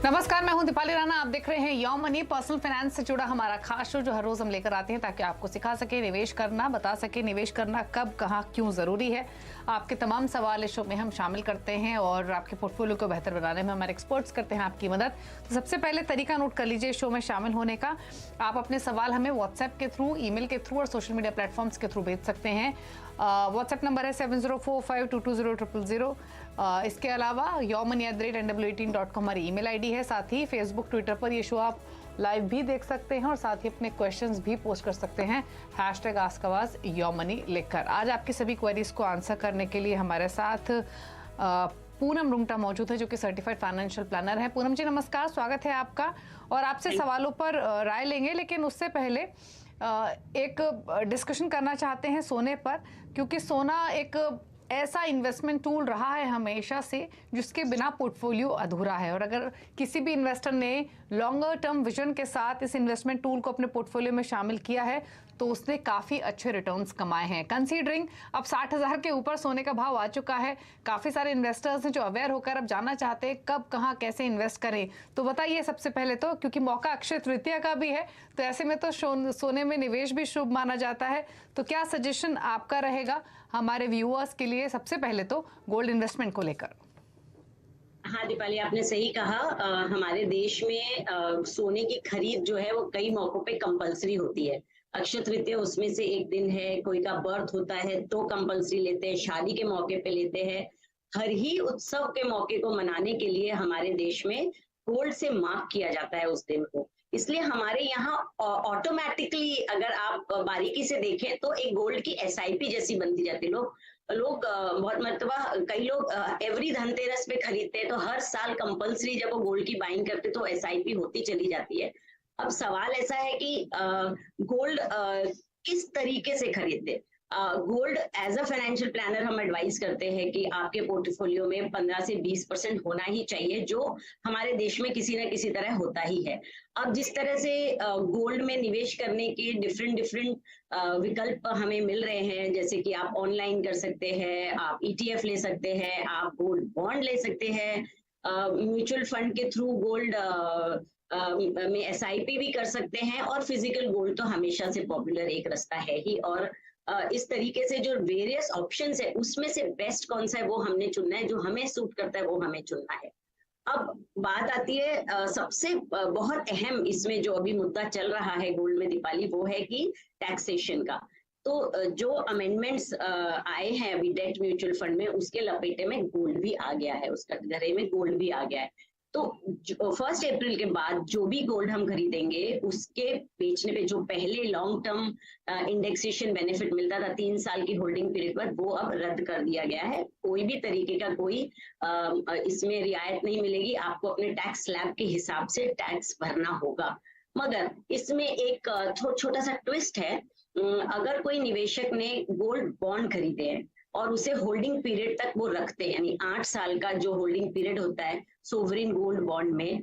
नमस्कार, मैं हूं दीपाली राणा। आप देख रहे हैं यो मनी, पर्सनल फाइनेंस से जुड़ा हमारा खास शो जो हर रोज हम लेकर आते हैं ताकि आपको सिखा सके निवेश करना, बता सके निवेश करना कब, कहां, क्यों जरूरी है। आपके तमाम सवाल इस शो में हम शामिल करते हैं और आपके पोर्टफोलियो को बेहतर बनाने में हमारे एक्सपर्ट्स करते हैं आपकी मदद। तो सबसे पहले तरीका नोट कर लीजिए शो में शामिल होने का। आप अपने सवाल हमें व्हाट्सएप के थ्रू, ईमेल के थ्रू और सोशल मीडिया प्लेटफॉर्म्स के थ्रू भेज सकते हैं। व्हाट्सएप नंबर है 7045220000। इसके अलावा yomani@nw18.com हमारी ईमेल आईडी है। साथ ही फेसबुक, ट्विटर पर ये शो आप लाइव भी देख सकते हैं और साथ ही अपने क्वेश्चंस भी पोस्ट कर सकते हैं #आस्कआवाज योमनी लिखकर। आज आपकी सभी क्वेरीज को आंसर करने के लिए हमारे साथ पूनम रुंगटा मौजूद है जो कि सर्टिफाइड फाइनेंशियल प्लानर है। पूनम जी नमस्कार, स्वागत है आपका। और आपसे सवालों पर राय लेंगे, लेकिन उससे पहले एक डिस्कशन करना चाहते हैं सोने पर, क्योंकि सोना एक ऐसा इन्वेस्टमेंट टूल रहा है हमेशा से जिसके बिना पोर्टफोलियो अधूरा है। और अगर किसी भी इन्वेस्टर ने लॉन्गर टर्म विजन के साथ इस इन्वेस्टमेंट टूल को अपने पोर्टफोलियो में शामिल किया है तो उसने काफ़ी अच्छे रिटर्न्स कमाए हैं। कंसीडरिंग अब 60,000 के ऊपर सोने का भाव आ चुका है, काफ़ी सारे इन्वेस्टर्स हैं जो अवेयर होकर अब जानना चाहते हैं कब, कहां, कैसे इन्वेस्ट करें। तो बताइए सबसे पहले तो, क्योंकि मौका अक्षय तृतीया का भी है तो ऐसे में तो सोने में निवेश भी शुभ माना जाता है। तो क्या सजेशन आपका रहेगा हमारे व्यूअर्स के लिए, सबसे पहले तो गोल्ड इन्वेस्टमेंट को लेकर? हाँ दीपाली, आपने सही कहा। हमारे देश में सोने की खरीद जो है वो कई मौकों पे कंपलसरी होती है। अक्षय तृतीया उसमें से एक दिन है, कोई का बर्थ होता है तो कंपलसरी लेते हैं, शादी के मौके पे लेते हैं। हर ही उत्सव के मौके को मनाने के लिए हमारे देश में गोल्ड से मार्क किया जाता है उस दिन को। इसलिए हमारे यहाँ ऑटोमेटिकली अगर आप बारीकी से देखें तो एक गोल्ड की एसआईपी जैसी बनती जाती है। लोग बहुत मतलब कई लोग एवरी धनतेरस पे खरीदते हैं, तो हर साल कंपलसरी जब वो गोल्ड की बाइंग करते तो एसआईपी होती चली जाती है। अब सवाल ऐसा है कि गोल्ड किस तरीके से खरीदते। Gold as a financial planner हम एडवाइस करते हैं कि आपके पोर्टफोलियो में 15 से 20% होना ही चाहिए, जो हमारे देश में किसी न किसी तरह होता ही है। अब जिस तरह से गोल्ड में निवेश करने के डिफरेंट विकल्प हमें मिल रहे हैं, जैसे कि आप ऑनलाइन कर सकते हैं, आप ईटीएफ ले सकते हैं, आप गोल्ड बॉन्ड ले सकते हैं, म्यूचुअल फंड के थ्रू गोल्ड में एसआईपी भी कर सकते हैं, और फिजिकल गोल्ड तो हमेशा से पॉपुलर एक रास्ता है ही। और इस तरीके से जो वेरियस ऑप्शंस है उसमें से बेस्ट कौन सा है वो हमने चुनना है, जो हमें सूट करता है वो हमें चुनना है। अब बात आती है सबसे बहुत अहम इसमें जो अभी मुद्दा चल रहा है गोल्ड में दीपाली, वो है कि टैक्सेशन का। तो जो अमेंडमेंट्स आए हैं अभी डेट म्यूचुअल फंड में, उसके लपेटे में गोल्ड भी आ गया है, उसका घरे में गोल्ड भी आ गया है। तो 1 अप्रैल के बाद जो भी गोल्ड हम खरीदेंगे उसके बेचने पे जो पहले लॉन्ग टर्म इंडेक्सेशन बेनिफिट मिलता था 3 साल की होल्डिंग पीरियड पर, वो अब रद्द कर दिया गया है। कोई भी तरीके का कोई इसमें रियायत नहीं मिलेगी, आपको अपने टैक्स स्लैब के हिसाब से टैक्स भरना होगा। मगर इसमें एक छोटा सा ट्विस्ट है। अगर कोई निवेशक ने गोल्ड बॉन्ड खरीदे हैं और उसे होल्डिंग पीरियड तक वो रखते हैं, यानी 8 साल का जो होल्डिंग पीरियड होता है सोवरिन गोल्ड बॉन्ड में,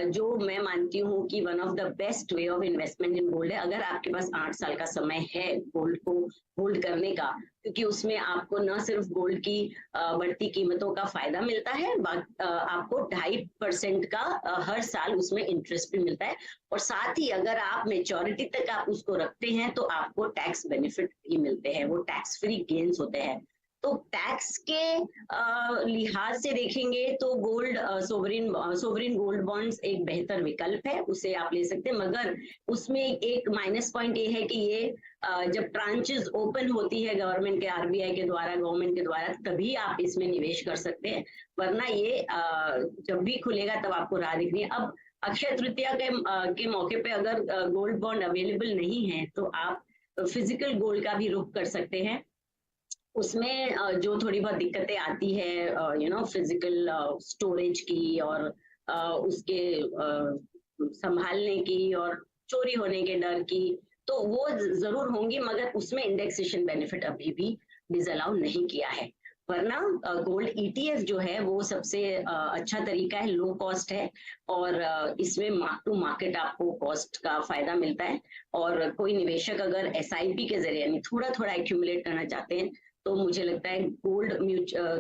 जो मैं मानती हूँ कि one of the best way of investment in gold है। अगर आपके पास 8 साल का समय है गोल्ड को होल्ड करने का, क्योंकि उसमें आपको न सिर्फ गोल्ड की बढ़ती कीमतों का फायदा मिलता है, आपको 2.5% का हर साल उसमें इंटरेस्ट भी मिलता है, और साथ ही अगर आप मेच्योरिटी तक आप उसको रखते हैं तो आपको टैक्स बेनिफिट भी मिलते हैं, वो टैक्स फ्री गेन्स होते हैं। तो टैक्स के लिहाज से देखेंगे तो गोल्ड सोवरिन गोल्ड बॉन्ड्स एक बेहतर विकल्प है, उसे आप ले सकते हैं। मगर उसमें एक माइनस पॉइंट ये है कि ये जब ट्रांचेस ओपन होती है गवर्नमेंट के, आरबीआई के द्वारा, गवर्नमेंट के द्वारा, तभी आप इसमें निवेश कर सकते हैं, वरना ये जब भी खुलेगा तब आपको राह दिखनी है। अब अक्षय तृतीया के मौके पे अगर गोल्ड बॉन्ड अवेलेबल नहीं है तो आप फिजिकल गोल्ड का भी रुख कर सकते हैं। उसमें जो थोड़ी बहुत दिक्कतें आती है फिजिकल स्टोरेज की और उसके संभालने की और चोरी होने के डर की, तो वो जरूर होंगी, मगर उसमें इंडेक्सेशन बेनिफिट अभी भी डिसअलाउ नहीं किया है। वरना गोल्ड ईटीएफ जो है वो सबसे अच्छा तरीका है, लो कॉस्ट है, और इसमें मार्क टू मार्केट आपको कॉस्ट का फायदा मिलता है। और कोई निवेशक अगर एसआईपी के जरिए यानी थोड़ा थोड़ा एक्यूमुलेट करना चाहते हैं तो मुझे लगता है गोल्ड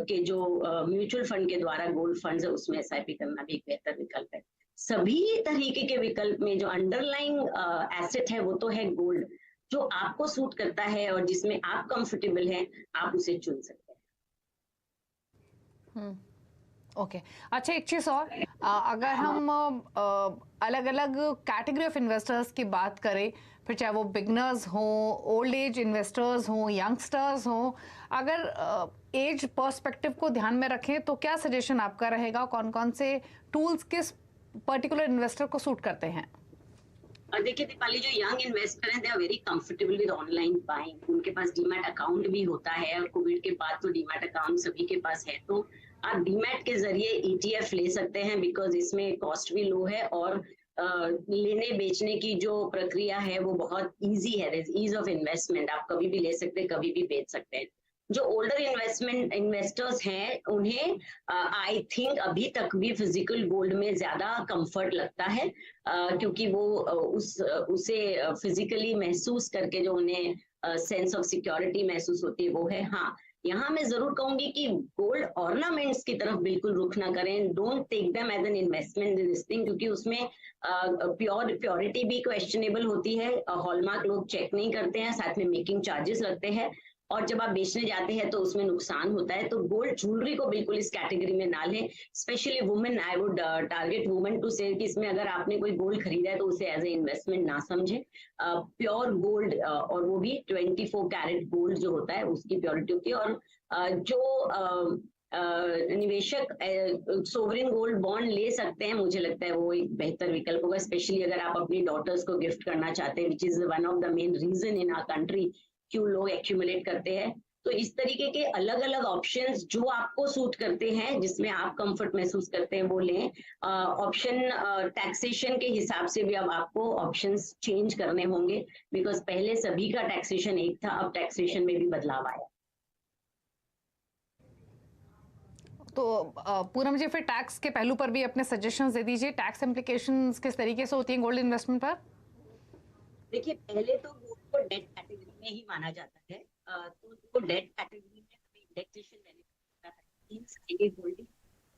के जो म्यूचुअल फंड के द्वारा गोल्ड फंड्स है उसमें एसआईपी करना भी एक बेहतर विकल्प है। सभी तरीके के विकल्प में जो अंडरलाइंग एसेट है वो तो है गोल्ड। जो आपको सूट करता है और जिसमें आप कंफर्टेबल हैं, आप उसे चुन सकते हैं। ओके अच्छा, एक चीज और, अगर हम अलग अलग कैटेगरी ऑफ इन्वेस्टर्स की बात करें, फिर चाहे वो बिगनर्स हो, ओल्ड एज इन्वेस्टर्स हो, यंगस्टर्स हो, अगर एज पर्सपेक्टिव को ध्यान में रखें तो क्या सजेशन आपका रहेगा? कौन कौन से टूल्स किस पर्टिकुलर इन्वेस्टर को सूट करते हैं? और देखिए दीपाली, जो यंग इन्वेस्टर हैं they are very comfortable with online buying. उनके पास डीमैट अकाउंट भी होता है, और कोविड के बाद तो डीमैट अकाउंट सभी के पास है। तो आप डीमैट के जरिए ईटीएफ ले सकते हैं, बिकॉज इसमें कॉस्ट भी लो है और लेने बेचने की जो प्रक्रिया है वो बहुत इजी है। ईज ऑफ इन्वेस्टमेंट, आप कभी भी ले सकते हैं, कभी भी बेच सकते हैं। जो ओल्डर इन्वेस्टर्स हैं उन्हें आई थिंक अभी तक भी फिजिकल गोल्ड में ज्यादा कंफर्ट लगता है, क्योंकि वो उसे फिजिकली महसूस करके जो उन्हें सेंस ऑफ सिक्योरिटी महसूस होती है वो है। हाँ, यहाँ मैं जरूर कहूंगी कि गोल्ड ऑर्नामेंट्स की तरफ बिल्कुल रुख ना करें। Don't take them as an investment this thing, क्योंकि उसमें प्योरिटी भी क्वेश्चनेबल होती है। हॉलमार्क लोग चेक नहीं करते हैं, साथ में मेकिंग चार्जेस लगते हैं, और जब आप बेचने जाते हैं तो उसमें नुकसान होता है। तो गोल्ड ज्वेलरी को बिल्कुल इस कैटेगरी में ना लें। Specially women, I would target women to say कि इसमें अगर आपने कोई गोल्ड खरीदा है तो उसे एज ए इन्वेस्टमेंट ना समझे। प्योर गोल्ड, और वो भी 24 कैरेट गोल्ड जो होता है उसकी प्योरिटी होती है। और जो निवेशक सोवरेन गोल्ड बॉन्ड ले सकते हैं, मुझे लगता है वो एक बेहतर विकल्प होगा, स्पेशली अगर आप अपनी डॉटर्स को गिफ्ट करना चाहते हैं, which is one of the main reason in our country क्यों लोग एक्यूमुलेट करते हैं। तो इस तरीके के अलग अलग ऑप्शंस जो आपको सूट करते हैं, जिसमें आप कंफर्ट महसूस करते हैं, वो लें। ऑप्शन टैक्सेशन के हिसाब से भी अब आपको ऑप्शंस चेंज करने होंगे, बिकॉज पहले सभी का टैक्सेशन एक था, अब टैक्सेशन में भी बदलाव आया। तो पूनम जी, फिर टैक्स के पहलू पर भी अपने सजेशंस दे दीजिए। टैक्स इम्प्लीकेशंस किस तरीके से होती हैं गोल्ड इन्वेस्टमेंट पर? देखिए, पहले तो गोल्ड को डेट कैटेगरी में ही माना जाता है, तो उसको डेट कैटेगरी में हमें इंडेक्सेशन बेनिफिट होल्डिंग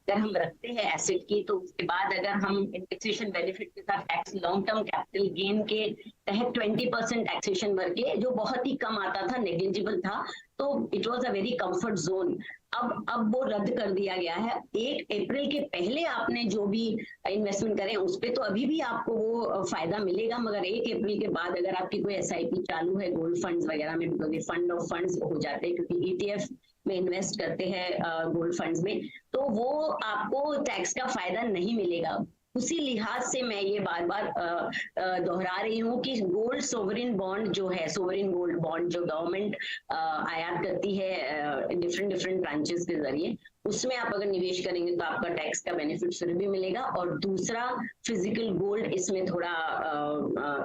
अगर हम रखते हैं एसेट की, तो उसके बाद अगर हम इंडेक्सेशन बेनिफिट के साथ tax long term capital gain के तहत 20% टैक्सेशन भर के, जो बहुत ही कम आता था, नेग्लिजिबल था, तो it was a very comfort zone. अब वो रद्द कर दिया गया है। 1 अप्रैल के पहले आपने जो भी इन्वेस्टमेंट करें उस पे तो अभी भी आपको वो फायदा मिलेगा, मगर 1 अप्रैल के बाद अगर आपकी कोई एसआईपी चालू है गोल्ड फंड्स वगैरह में, बिकॉज ये फंड ऑफ फंड्स हो जाते हैं, क्योंकि ईटीएफ में इन्वेस्ट करते हैं गोल्ड फंड्स में, तो वो आपको टैक्स का फायदा नहीं मिलेगा। उसी लिहाज से मैं ये बार बार दोहरा रही हूँ कि गोल्ड सोवरेन बॉन्ड जो है, सोवरेन गोल्ड बॉन्ड जो गवर्नमेंट आयात करती है डिफरेंट ब्रांचेस के जरिए, उसमें आप अगर निवेश करेंगे तो आपका टैक्स का बेनिफिट फिर भी मिलेगा। और दूसरा, फिजिकल गोल्ड इसमें थोड़ा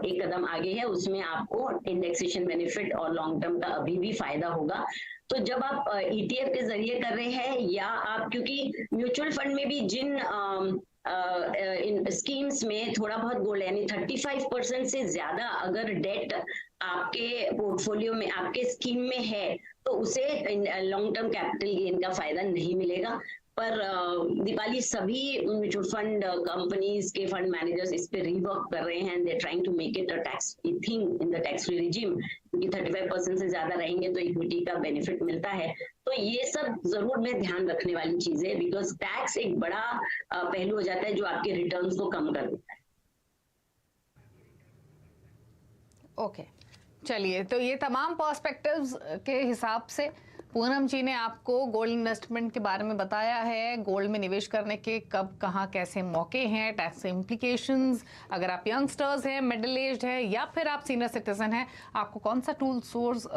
एक कदम आगे है, उसमें आपको इंडेक्सेशन बेनिफिट और लॉन्ग टर्म का अभी भी फायदा होगा। तो जब आप ईटीएफ के जरिए कर रहे हैं, या आप, क्योंकि म्यूचुअल फंड में भी जिन इन स्कीम्स में थोड़ा बहुत गोल्ड, यानी 35% से ज्यादा अगर डेट आपके पोर्टफोलियो में, आपके स्कीम में है, तो उसे लॉन्ग टर्म कैपिटल गेन का फायदा नहीं मिलेगा। पर दीपाली, सभी म्यूचुअल फंड कंपनीज के फंड मैनेजर्स इस पे रिवर्क कर रहे हैं, they trying to make it a tax thing in the tax free regime, क्योंकि 35% से ज्यादा रहेंगे तो इक्विटी का बेनिफिट मिलता है। तो ये सब जरूर में ध्यान रखने वाली चीज है, बिकॉज टैक्स एक बड़ा पहलू हो जाता है जो आपके रिटर्न्स को कम कर देता है। ओके, चलिए, तो ये तमाम पर्सपेक्टिव्स के हिसाब से पूनम जी ने आपको गोल्ड इन्वेस्टमेंट के बारे में बताया है। गोल्ड में निवेश करने के कब, कहाँ, कैसे मौके हैं, टैक्स इम्प्लीकेशंस, अगर आप यंगस्टर्स हैं, मिडिल एज्ड है, या फिर आप सीनियर सिटीजन हैं, आपको कौन सा टूल सोर्स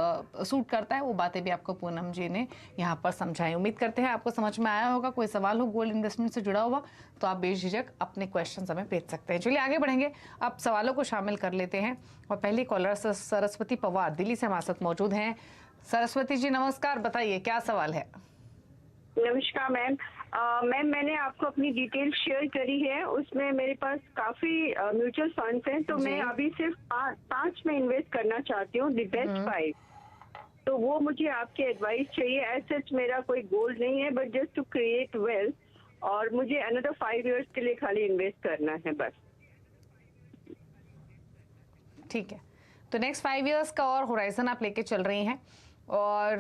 सूट करता है, वो बातें भी आपको पूनम जी ने यहाँ पर समझाई। उम्मीद करते हैं आपको समझ में आया होगा। कोई सवाल हो गोल्ड इन्वेस्टमेंट से जुड़ा हुआ तो आप बेझिझक अपने क्वेश्चन हमें भेज सकते हैं। चलिए आगे बढ़ेंगे, अब सवालों को शामिल कर लेते हैं। और पहली कॉलर सरस्वती पवार दिल्ली से हमारे साथ मौजूद हैं। सरस्वती जी नमस्कार, बताइए क्या सवाल है? नमस्कार मैम। मैम, मैंने आपको अपनी डिटेल शेयर करी है, उसमें मेरे पास काफी म्यूचुअल फंड्स हैं, तो मैं अभी सिर्फ 5 में इन्वेस्ट करना चाहती हूँ, द बेस्ट 5। तो वो मुझे आपकी एडवाइस चाहिए। एज सच मेरा कोई गोल नहीं है, but just to create wealth, और मुझे अनदर 5 इयर्स के लिए खाली इन्वेस्ट करना है बस। ठीक है, तो नेक्स्ट 5 इयर्स का और होराइजन आप लेके चल रही हैं। और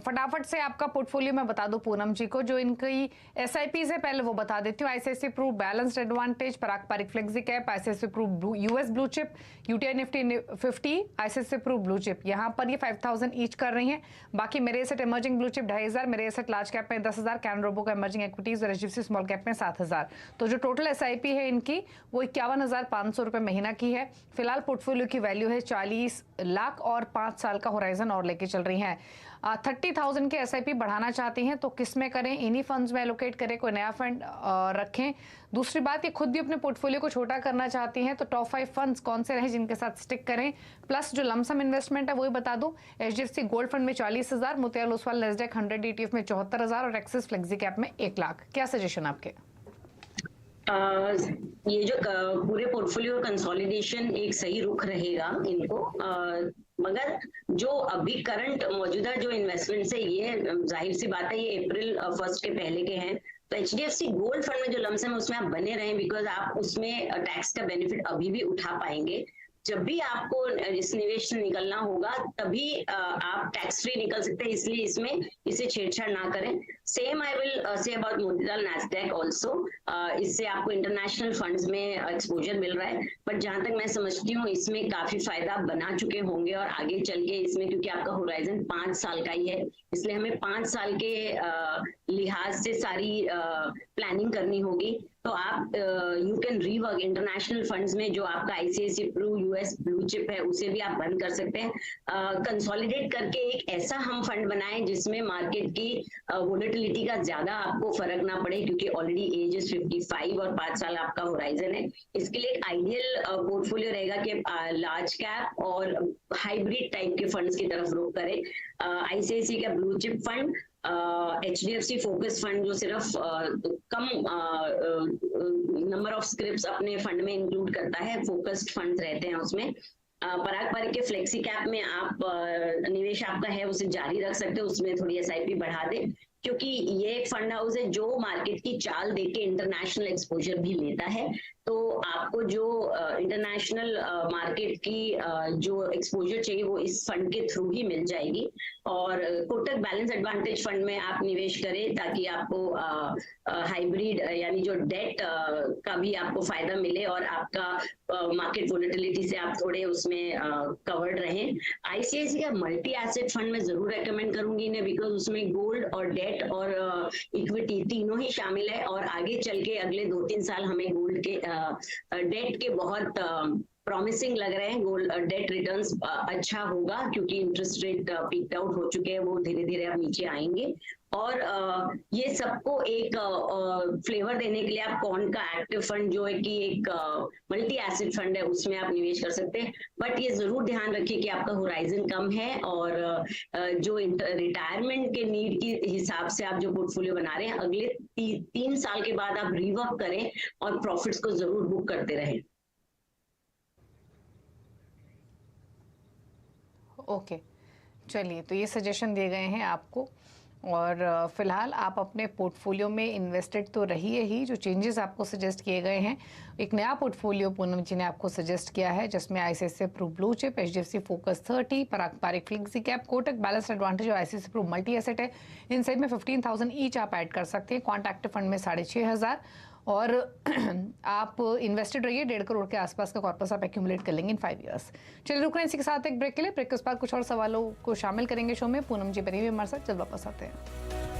फटाफट से आपका पोर्टफोलियो मैं बता दूं पूनम जी को, जो इनकी SIPs है पहले वो बता देती हूँ। ICICI Pru balanced advantage, Parag Parikh flexi cap, ICICI Pru US blue chip, UTI Nifty 50, ICICI Pru blue chip, यहाँ पर ये 5000 ईच कर रही हैं। बाकी मेरे एसेट इमर्जिंग ब्लू चिप 2500, मेरे एसेट लार्ज कैप में 10,000, कैन रोबो का इमर्जिंग एक्विटीज और HDFC स्मॉल कैप में 7000। तो जो टोटल SIP है इनकी वो 51,500 रुपये महीना की है। फिलहाल पोर्टफोलियो की वैल्यू है 40 लाख और 5 साल का होराइजन और लेके चल रही हैं। 30,000 के SIP बढ़ाना चाहती हैं तो किस में करें? इन्हीं फंड्स में एलोकेट करें, कोई नया फंड रखें। दूसरी बात, ये खुद भी अपने पोर्टफोलियो को छोटा करना चाहती हैं तो टॉप 5 फंड्स कौन से रहे जिनके साथ स्टिक करें। प्लस जो लमसम इन्वेस्टमेंट है वही बता दूं, HDFC गोल्ड फंड में 40,000, मोतियाल ओसवाल नेस्डेक 100 ETF में 74,000 और एक्सिस फ्लेक्सी कैप में 1 लाख। क्या सजेशन आपके? ये जो पूरे पोर्टफोलियो कंसोलिडेशन एक सही रुख रहेगा इनको, मगर जो अभी करंट मौजूदा जो इन्वेस्टमेंट्स है ये जाहिर सी बात है ये अप्रैल 1 के पहले के हैं। तो HDFC गोल्ड फंड में जो लमसम है उसमें आप बने रहें, बिकॉज आप उसमें टैक्स का बेनिफिट अभी भी उठा पाएंगे। जब भी आपको इस निवेश से निकलना होगा तभी आप टैक्स फ्री निकल सकते हैं, इसलिए इसमें इसे छेड़छाड़ ना करें। Same I will say about Motilal Nasdaq also. इससे आपको इंटरनेशनल फंड्स में एक्सपोजर मिल रहा है, बट जहां तक मैं समझती हूँ इसमें काफी फायदा बना चुके होंगे और आगे चल के इसमें, क्योंकि आपका होराइजन 5 साल का ही है, इसलिए हमें 5 साल के लिहाज से सारी प्लानिंग करनी होगी। तो आप you can rework international funds में जो आपका ICICI Pru US blue chip है उसे भी आप बंद कर सकते हैं। कंसोलिडेट करके एक ऐसा हम फंड बनाएं जिसमें मार्केट की वोलेटिलिटी का ज्यादा आपको फर्क ना पड़े, क्योंकि ऑलरेडी एज इज 55 और 5 साल आपका होराइजन है। इसके लिए एक आइडियल पोर्टफोलियो रहेगा कि लार्ज कैप और हाइब्रिड टाइप के फंड्स की तरफ रुख करें। ICICI का blue chip fund, HDFC focus fund जो सिर्फ कम नंबर ऑफ स्क्रिप्ट्स अपने फंड में इंक्लूड करता है, फोकस्ड फंड्स रहते हैं उसमें। पराग पारिक के फ्लेक्सी कैप में आप निवेश आपका है उसे जारी रख सकते हो, उसमें थोड़ी SIP बढ़ा दे, क्योंकि ये एक फंड हाउस है जो मार्केट की चाल देख के इंटरनेशनल एक्सपोजर भी लेता है। तो आपको जो इंटरनेशनल मार्केट की जो एक्सपोजर चाहिए वो इस फंड के थ्रू ही मिल जाएगी। और कोटक बैलेंस एडवांटेज फंड में आप निवेश करें ताकि आपको हाइब्रिड यानी जो डेट का भी आपको फायदा मिले और आपका मार्केट वोलेटिलिटी से आप थोड़े उसमें कवर्ड रहें। ICICI का मल्टी एसेट फंड में जरूर रेकमेंड करूंगी इन्हें, बिकॉज उसमें गोल्ड और डेट और इक्विटी तीनों ही शामिल है, और आगे चल के अगले 2-3 साल हमें गोल्ड के डेट के बहुत प्रॉमिसिंग लग रहे हैं। गोल्ड डेट रिटर्न्स अच्छा होगा क्योंकि इंटरेस्ट रेट पीक आउट हो चुके हैं, वो धीरे धीरे अब नीचे आएंगे। और ये सबको एक फ्लेवर देने के लिए आप कौन का एक्टिव फंड जो है कि एक मल्टी एसेट फंड है उसमें आप निवेश कर सकते हैं, बट ये जरूर ध्यान रखिए कि आपका होराइजन कम है और जो रिटायरमेंट के नीड के हिसाब से आप जो पोर्टफोलियो बना रहे हैं अगले 3 साल के बाद आप रिवर्क करें और प्रॉफिट्स को जरूर बुक करते रहें। ओके, चलिए, तो ये सजेशन दिए गए हैं आपको। और फिलहाल आप अपने पोर्टफोलियो में इन्वेस्टेड तो रहिए ही। जो चेंजेस आपको सजेस्ट किए गए हैं, एक नया पोर्टफोलियो पूनम जी ने आपको सजेस्ट किया है जिसमें ICICI Pru blue chip, HDFC focus 30, Parag Parikh flexi cap, Kotak balance advantage और ICICI प्रू मल्टी एसेट है। इन सब में 15,000 ईच आप ऐड कर सकते हैं। क्वांट एक्टिव फंड में 6,500 और आप इन्वेस्टेड रहिए। 1.5 करोड़ के आसपास का कॉर्पस आप एक्यूमुलेट कर लेंगे इन 5 इयर्स। चलिए, रुक रहे हैं इसी के साथ एक ब्रेक के लिए। ब्रेक के बाद कुछ और सवालों को शामिल करेंगे शो में। पूनम जी बनी हुई हमारे साथ, जब वापस आते हैं।